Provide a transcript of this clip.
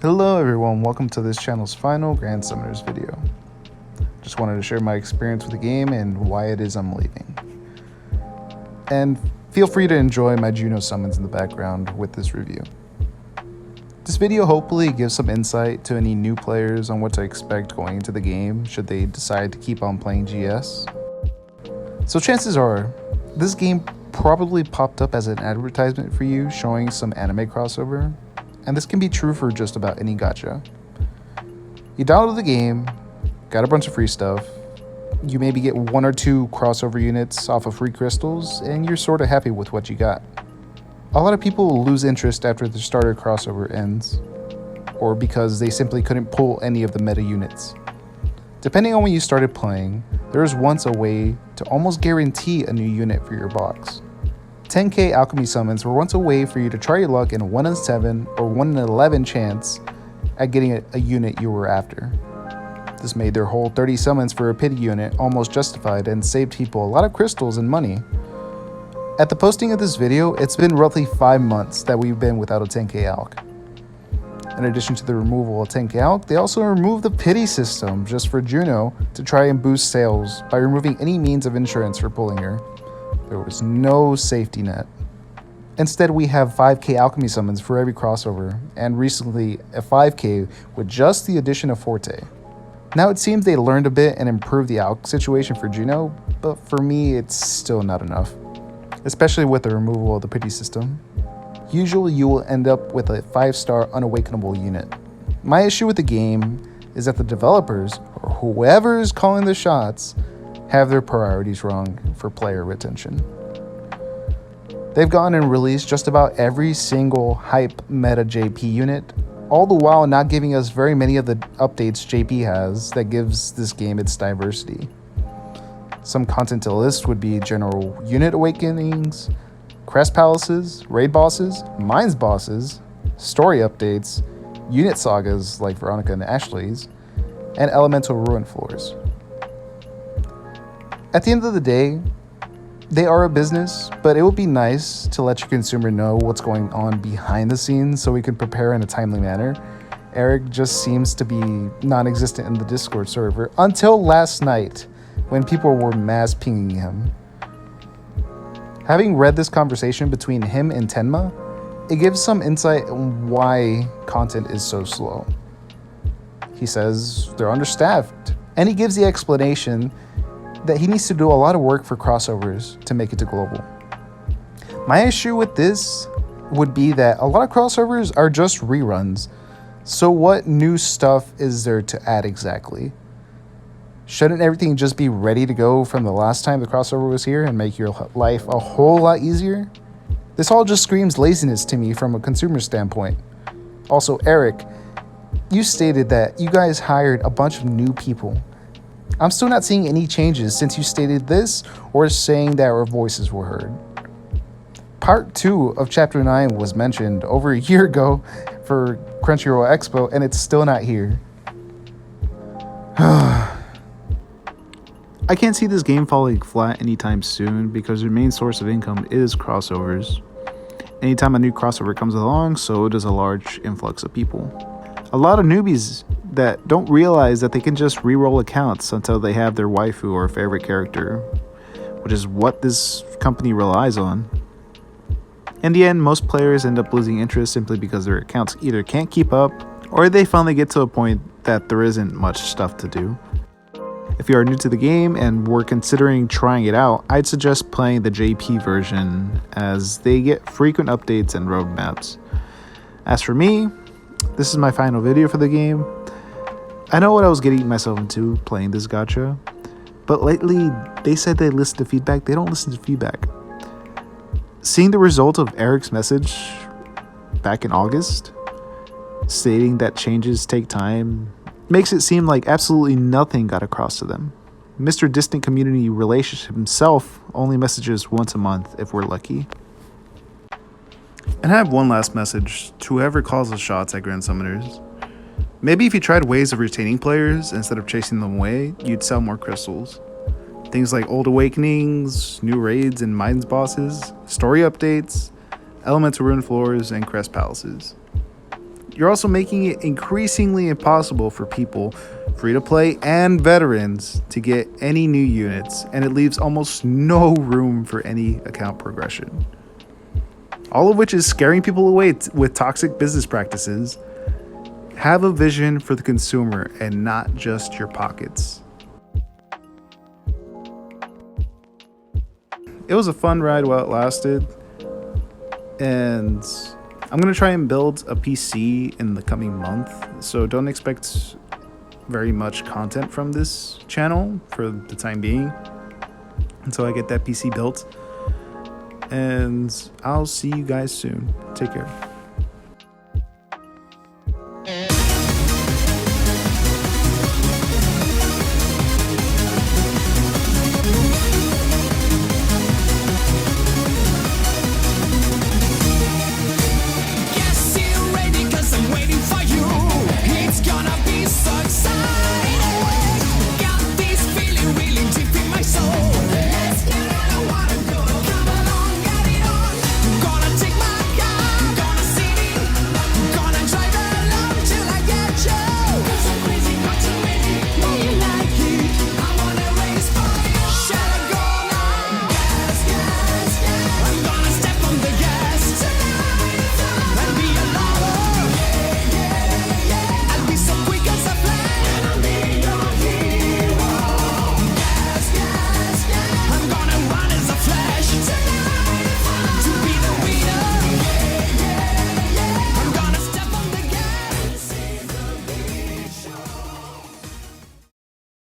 Hello everyone, welcome to this channel's final Grand Summoners video. Just wanted to share my experience with the game and why it is I'm leaving. And feel free to enjoy my Juno summons in the background with this review. This video hopefully gives some insight to any new players on what to expect going into the game should they decide to keep on playing GS. So chances are, this game probably popped up as an advertisement for you showing some anime crossover. And this can be true for just about any gacha. You download the game, got a bunch of free stuff, you maybe get 1 or 2 crossover units off of free crystals, and you're sort of happy with what you got. A lot of people lose interest after the starter crossover ends, or because they simply couldn't pull any of the meta units. Depending on when you started playing, there was once a way to almost guarantee a new unit for your box. 10k alchemy summons were once a way for you to try your luck in a 1 in 7 or 1 in 11 chance at getting a unit you were after. This made their whole 30 summons for a pity unit almost justified and saved people a lot of crystals and money. At the posting of this video, it's been roughly 5 months that we've been without a 10k alch. In addition to the removal of 10k alch, they also removed the pity system just for Juno to try and boost sales by removing any means of insurance for pulling her. There was no safety net. Instead, we have 5k alchemy summons for every crossover, and recently a 5k with just the addition of Forte. Now it seems they learned a bit and improved the alch situation for Juno, but for me it's still not enough, especially with the removal of the pity system. Usually you will end up with a 5-star unawakenable unit. My issue with the game is that the developers, or whoever is calling the shots, have their priorities wrong for player retention. They've gone and released just about every single hype meta JP unit, all the while not giving us very many of the updates JP has that gives this game its diversity. Some content to list would be general unit awakenings, crest palaces, raid bosses, mines bosses, story updates, unit sagas like Veronica and Ashley's, and elemental ruin floors. At the end of the day, they are a business, but it would be nice to let your consumer know what's going on behind the scenes so we can prepare in a timely manner. Eric just seems to be non-existent in the Discord server until last night when people were mass pinging him. Having read this conversation between him and Tenma, it gives some insight on why content is so slow. He says they're understaffed, and he gives the explanation that he needs to do a lot of work for crossovers to make it to global. My issue with this would be that a lot of crossovers are just reruns. So what new stuff is there to add exactly? Shouldn't everything just be ready to go from the last time the crossover was here and make your life a whole lot easier? This all just screams laziness to me from a consumer standpoint. Also, Eric, you stated that you guys hired a bunch of new people. I'm still not seeing any changes since you stated this or saying that our voices were heard. Part 2 of Chapter 9 was mentioned over a year ago for Crunchyroll Expo, and it's still not here. I can't see this game falling flat anytime soon because their main source of income is crossovers. Anytime a new crossover comes along, so does a large influx of people. A lot of newbies that don't realize that they can just re-roll accounts until they have their waifu or favorite character, which is what this company relies on. In the end, most players end up losing interest simply because their accounts either can't keep up or they finally get to a point that there isn't much stuff to do. If you are new to the game and were considering trying it out, I'd suggest playing the JP version as they get frequent updates and roadmaps. As for me, this is my final video for the game. I know what I was getting myself into playing this gacha, but lately they said they listen to feedback. They don't listen to feedback. Seeing the result of Eric's message back in August, stating that changes take time, makes it seem like absolutely nothing got across to them. Mr. Distant Community Relations himself only messages once a month if we're lucky. And I have one last message to whoever calls the shots at Grand Summoners. Maybe if you tried ways of retaining players instead of chasing them away, you'd sell more crystals. Things like old awakenings, new raids and mines bosses, story updates, elemental ruin floors, and crest palaces. you're also making it increasingly impossible for people, free to play and veterans, to get any new units, and it leaves almost no room for any account progression. All of which is scaring people away with toxic business practices. Have a vision for the consumer and not just your pockets. It was a fun ride while it lasted, and I'm going to try and build a PC in the coming month, so don't expect very much content from this channel for the time being until I get that PC built. And I'll see you guys soon. Take care.